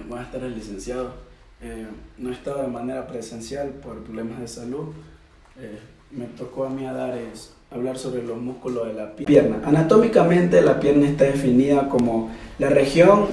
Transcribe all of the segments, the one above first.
Buenas tardes, licenciado. No he estado de manera presencial por problemas de salud. Me tocó a mí hablar sobre los músculos de la pierna. Anatómicamente, la pierna está definida como la región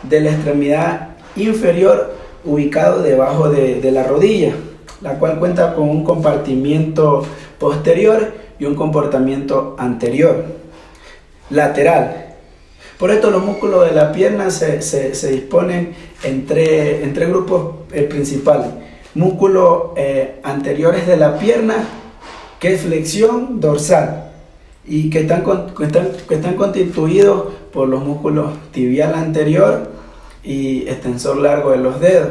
de la extremidad inferior ubicado debajo de la rodilla, la cual cuenta con un compartimiento posterior y un comportamiento anterior, lateral. Por esto los músculos de la pierna se disponen en tres grupos principales. Músculos anteriores de la pierna, que es flexión dorsal, y que están constituidos por los músculos tibial anterior y extensor largo de los dedos,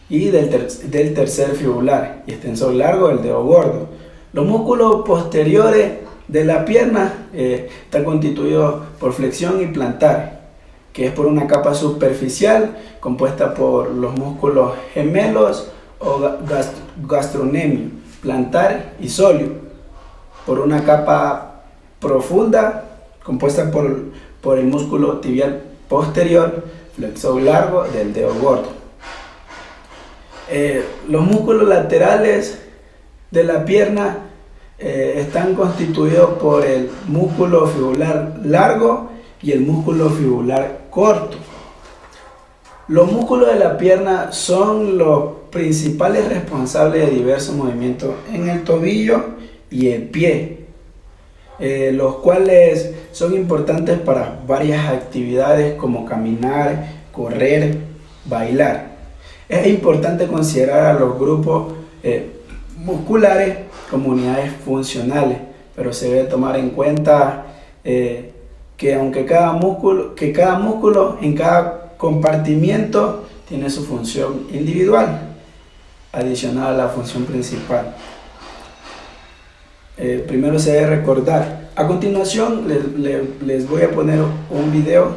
y del tercer fibular y extensor largo del dedo gordo. Los músculos posteriores de la pierna están constituidos por flexión y plantar, que es por una capa superficial compuesta por los músculos gemelos o gastrocnemio, plantar y sóleo, por una capa profunda compuesta por el músculo tibial posterior, flexor largo del dedo gordo. Los músculos laterales de la pierna están constituidos por el músculo fibular largo y el músculo fibular corto. Los músculos de la pierna son los principales responsables de diversos movimientos en el tobillo y el pie, los cuales son importantes para varias actividades como caminar, correr, bailar. Es importante considerar a los grupos musculares como unidades funcionales, pero se debe tomar en cuenta que aunque cada músculo en cada compartimiento tiene su función individual, adicional a la función principal. Primero se debe recordar. A continuación les voy a poner un video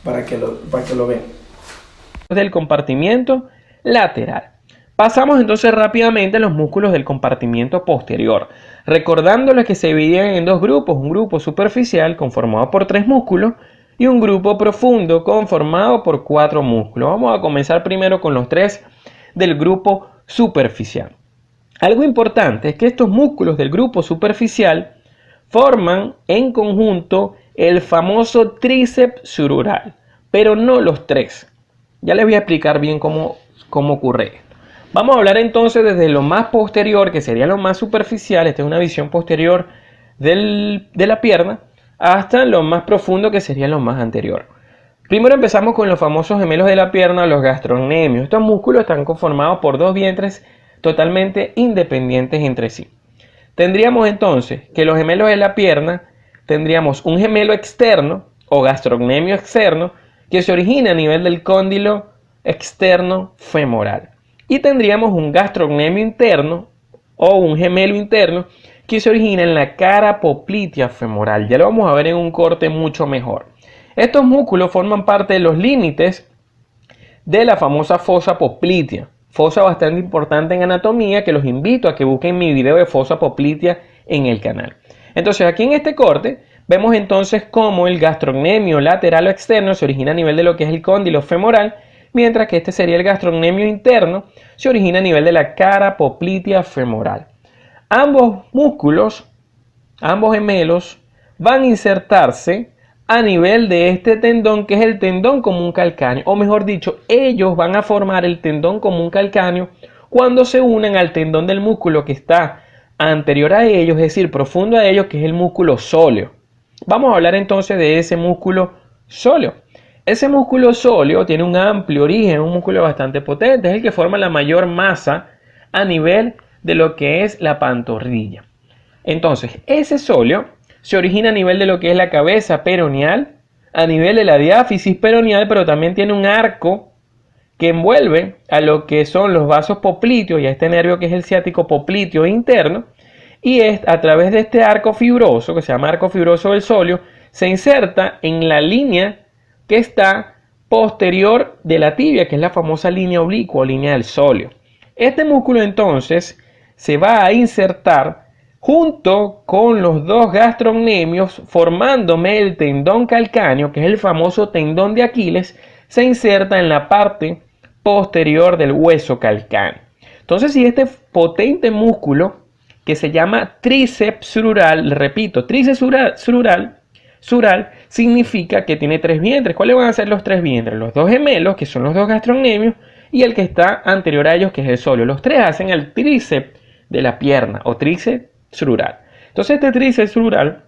para que lo vean. Del compartimiento lateral. Pasamos entonces rápidamente a los músculos del compartimiento posterior, recordándoles que se dividen en dos grupos: un grupo superficial conformado por 3 músculos y un grupo profundo conformado por 4 músculos. Vamos a comenzar primero con los 3 del grupo superficial. Algo importante es que estos músculos del grupo superficial forman en conjunto el famoso tríceps surural, pero no los 3. Ya les voy a explicar bien cómo ocurre esto. Vamos a hablar entonces desde lo más posterior, que sería lo más superficial. Esta es una visión posterior de la pierna, hasta lo más profundo, que sería lo más anterior. Primero empezamos con los famosos gemelos de la pierna, los gastrocnemios. Estos músculos están conformados por 2 vientres totalmente independientes entre sí. Tendríamos entonces que los gemelos de la pierna, tendríamos un gemelo externo o gastrocnemio externo que se origina a nivel del cóndilo externo femoral. Y tendríamos un gastrocnemio interno o un gemelo interno que se origina en la cara poplitea femoral. Ya lo vamos a ver en un corte mucho mejor. Estos músculos forman parte de los límites de la famosa fosa poplitea. Fosa bastante importante en anatomía, que los invito a que busquen mi video de fosa poplitea en el canal. Entonces aquí en este corte vemos entonces cómo el gastrocnemio lateral o externo se origina a nivel de lo que es el cóndilo femoral, mientras que este sería el gastrocnemio interno, se origina a nivel de la cara poplitea femoral. Ambos músculos, ambos gemelos, van a insertarse a nivel de este tendón, que es el tendón común calcáneo, o mejor dicho, ellos van a formar el tendón común calcáneo cuando se unen al tendón del músculo que está anterior a ellos, es decir, profundo a ellos, que es el músculo sóleo. Vamos a hablar entonces de ese músculo sóleo. Ese músculo sóleo tiene un amplio origen, un músculo bastante potente, es el que forma la mayor masa a nivel de lo que es la pantorrilla. Entonces, ese sóleo se origina a nivel de lo que es la cabeza peroneal, a nivel de la diáfisis peroneal, pero también tiene un arco que envuelve a lo que son los vasos popliteos y a este nervio que es el ciático popliteo interno, y es a través de este arco fibroso, que se llama arco fibroso del sóleo, se inserta en la línea que está posterior de la tibia, que es la famosa línea oblicua o línea del sóleo. Este músculo entonces se va a insertar junto con los 2 gastrocnemios, formándome el tendón calcáneo, que es el famoso tendón de Aquiles, se inserta en la parte posterior del hueso calcáneo. Entonces, si este potente músculo que se llama tríceps sural, repito, tríceps sural significa que tiene 3 vientres. ¿Cuáles van a ser los 3 vientres? Los 2 gemelos, que son los 2 gastrocnemios, y el que está anterior a ellos, que es el sóleo. Los 3 hacen el tríceps de la pierna o tríceps sural. Entonces, este tríceps sural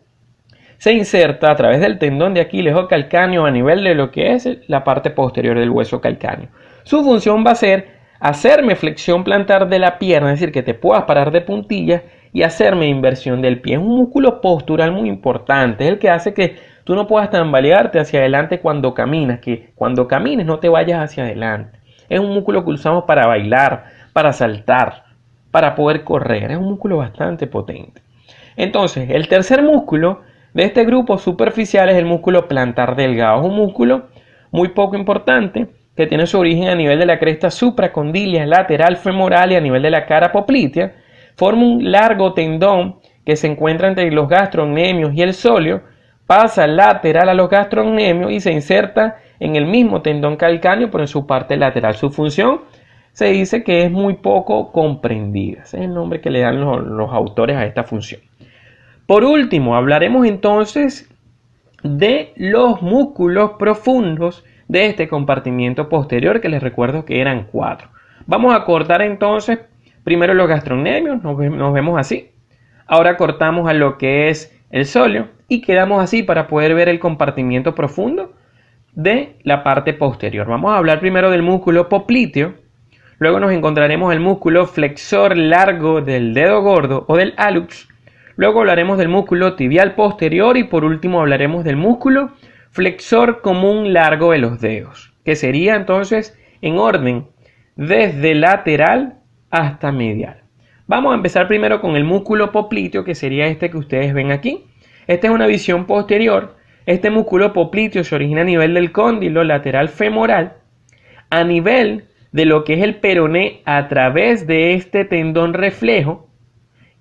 se inserta a través del tendón de Aquiles o calcáneo a nivel de lo que es la parte posterior del hueso calcáneo. Su función va a ser hacerme flexión plantar de la pierna, es decir, que te puedas parar de puntillas y hacerme inversión del pie. Es un músculo postural muy importante, es el que hace que tú no puedas tambalearte hacia adelante cuando caminas, que cuando camines no te vayas hacia adelante. Es un músculo que usamos para bailar, para saltar, para poder correr. Es un músculo bastante potente. Entonces, el tercer músculo de este grupo superficial es el músculo plantar delgado. Es un músculo muy poco importante que tiene su origen a nivel de la cresta supracondilia lateral femoral y a nivel de la cara poplitea. Forma un largo tendón que se encuentra entre los gastrocnemios y el sóleo, pasa lateral a los gastrocnemios y se inserta en el mismo tendón calcáneo, pero en su parte lateral. Su función se dice que es muy poco comprendida. Ese es el nombre que le dan los autores a esta función. Por último, hablaremos entonces de los músculos profundos de este compartimiento posterior, que les recuerdo que eran 4. Vamos a cortar entonces primero los gastrocnemios, nos vemos así. Ahora cortamos a lo que es el sóleo y quedamos así para poder ver el compartimiento profundo de la parte posterior. Vamos a hablar primero del músculo popliteo, luego nos encontraremos el músculo flexor largo del dedo gordo o del hallux, luego hablaremos del músculo tibial posterior y por último hablaremos del músculo flexor común largo de los dedos, que sería entonces en orden desde lateral hasta medial. Vamos a empezar primero con el músculo popliteo, que sería este que ustedes ven aquí. Esta es una visión posterior. Este músculo popliteo se origina a nivel del cóndilo lateral femoral, a nivel de lo que es el peroné a través de este tendón reflejo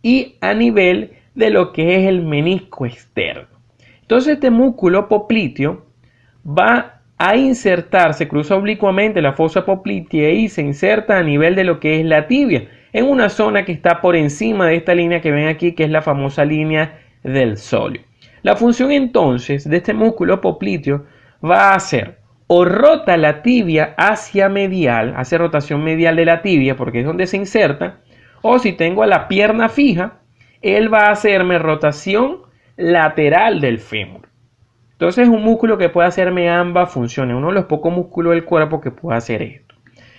y a nivel de lo que es el menisco externo. Entonces este músculo popliteo va a insertarse, cruza oblicuamente la fosa poplitea y se inserta a nivel de lo que es la tibia, en una zona que está por encima de esta línea que ven aquí, que es la famosa línea del sóleo. La función entonces de este músculo popliteo va a ser o rota la tibia hacia medial, hace rotación medial de la tibia porque es donde se inserta, o si tengo a la pierna fija, él va a hacerme rotación lateral del fémur. Entonces es un músculo que puede hacerme ambas funciones, uno de los pocos músculos del cuerpo que puede hacer esto.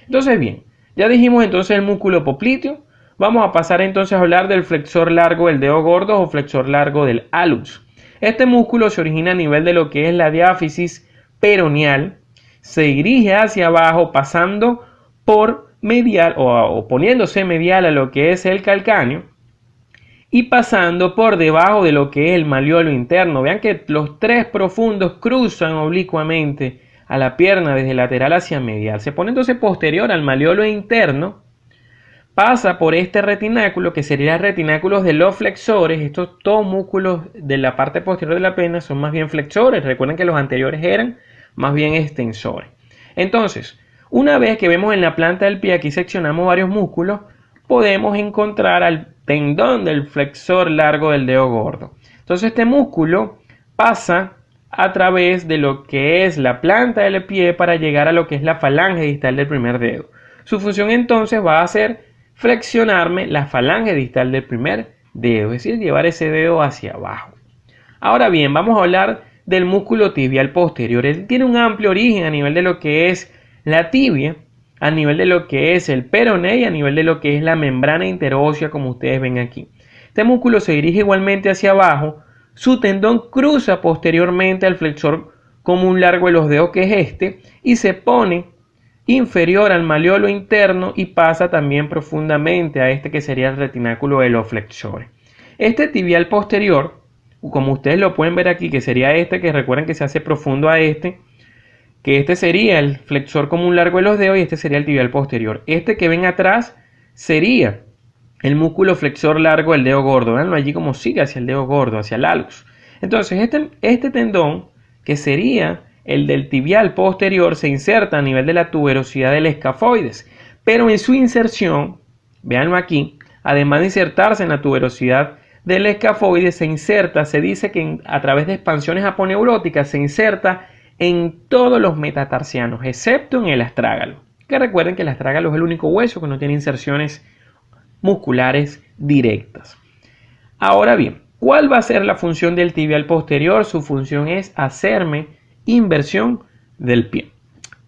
Entonces bien, ya dijimos entonces el músculo popliteo. Vamos a pasar entonces a hablar del flexor largo del dedo gordo o flexor largo del hallux. Este músculo se origina a nivel de lo que es la diáfisis peroneal, se dirige hacia abajo pasando por medial o poniéndose medial a lo que es el calcáneo y pasando por debajo de lo que es el malleolo interno. Vean que los 3 profundos cruzan oblicuamente a la pierna desde lateral hacia medial. Se pone entonces posterior al malleolo interno, pasa por este retináculo que sería el retináculo de los flexores. Estos 2 músculos de la parte posterior de la pierna son más bien flexores. Recuerden que los anteriores eran más bien extensores. Entonces, una vez que vemos en la planta del pie, aquí seccionamos varios músculos, podemos encontrar al tendón del flexor largo del dedo gordo. Entonces este músculo pasa a través de lo que es la planta del pie para llegar a lo que es la falange distal del primer dedo. Su función entonces va a ser flexionarme la falange distal del primer dedo, es decir, llevar ese dedo hacia abajo. Ahora bien, vamos a hablar del músculo tibial posterior. Él tiene un amplio origen a nivel de lo que es la tibia, a nivel de lo que es el peroné y a nivel de lo que es la membrana interósea, como ustedes ven aquí. Este músculo se dirige igualmente hacia abajo, su tendón cruza posteriormente al flexor común largo de los dedos, que es este, y se pone inferior al malleolo interno y pasa también profundamente a este que sería el retináculo de los flexores. Este tibial posterior, como ustedes lo pueden ver aquí, que sería este, que recuerden que se hace profundo a este, que este sería el flexor común largo de los dedos y este sería el tibial posterior. Este que ven atrás sería el músculo flexor largo del dedo gordo. Veanlo allí como sigue hacia el dedo gordo, hacia el hallux. Entonces este tendón, que sería el del tibial posterior se inserta a nivel de la tuberosidad del escafoides, pero en su inserción, véanlo aquí, además de insertarse en la tuberosidad del escafoides, se dice que a través de expansiones aponeuróticas se inserta en todos los metatarsianos, excepto en el astrágalo. Que recuerden que el astrágalo es el único hueso que no tiene inserciones musculares directas. Ahora bien, ¿cuál va a ser la función del tibial posterior? Su función es hacerme inversión del pie.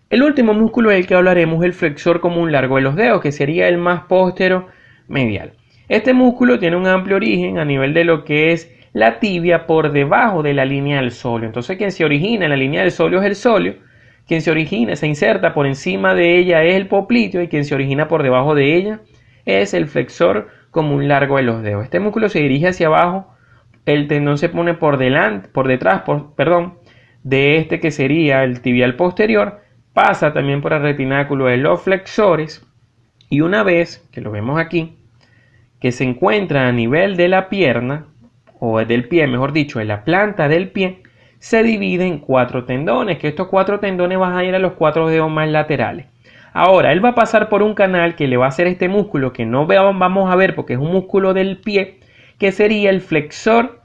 El último músculo del que hablaremos es el flexor común largo de los dedos, que sería el más postero medial. Este músculo tiene un amplio origen a nivel de lo que es la tibia por debajo de la línea del sóleo. Entonces, quien se origina en la línea del sóleo es el sóleo, quien se inserta por encima de ella es el popliteo y quien se origina por debajo de ella es el flexor común largo de los dedos. Este músculo se dirige hacia abajo, el tendón se pone por detrás de este que sería el tibial posterior, pasa también por el retináculo de los flexores y una vez que lo vemos aquí, que se encuentra a nivel de la pierna, o del pie, mejor dicho, en la planta del pie, se divide en 4 tendones, que estos 4 tendones van a ir a los 4 dedos más laterales. Ahora, él va a pasar por un canal que le va a hacer este músculo, que no vamos a ver porque es un músculo del pie, que sería el flexor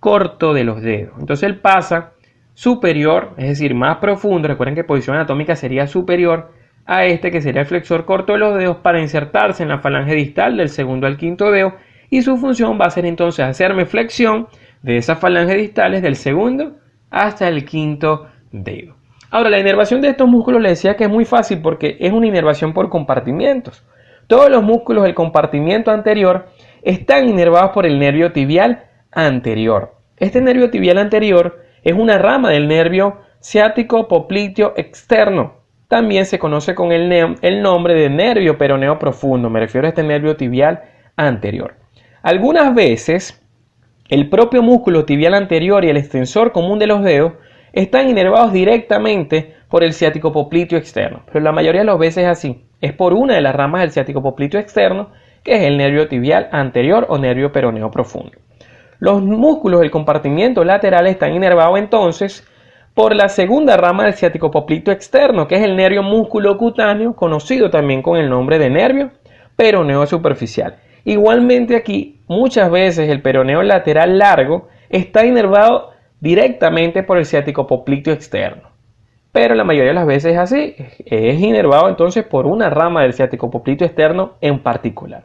corto de los dedos. Entonces él pasa superior, es decir, más profundo, recuerden que posición anatómica sería superior a este que sería el flexor corto de los dedos para insertarse en la falange distal del segundo al quinto dedo y su función va a ser entonces hacerme flexión de esas falanges distales del segundo hasta el quinto dedo. Ahora, la inervación de estos músculos les decía que es muy fácil porque es una inervación por compartimientos. Todos los músculos del compartimiento anterior están inervados por el nervio tibial anterior. Este nervio tibial anterior es una rama del nervio ciático popliteo externo. También se conoce con el nombre de nervio peroneo profundo. Me refiero a este nervio tibial anterior. Algunas veces, el propio músculo tibial anterior y el extensor común de los dedos están inervados directamente por el ciático popliteo externo. Pero la mayoría de las veces es así. Es por una de las ramas del ciático popliteo externo, que es el nervio tibial anterior o nervio peroneo profundo. Los músculos del compartimiento lateral están inervados entonces por la segunda rama del ciático popliteo externo, que es el nervio músculo cutáneo, conocido también con el nombre de nervio peroneo superficial. Igualmente aquí, muchas veces el peroneo lateral largo está inervado directamente por el ciático popliteo externo. Pero la mayoría de las veces es así, es inervado entonces por una rama del ciático popliteo externo en particular.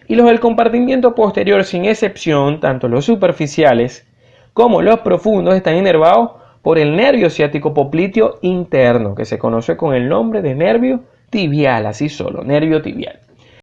Y los del compartimiento posterior, sin excepción, tanto los superficiales como los profundos, están inervados por el nervio ciático popliteo interno, que se conoce con el nombre de nervio tibial, así solo, nervio tibial.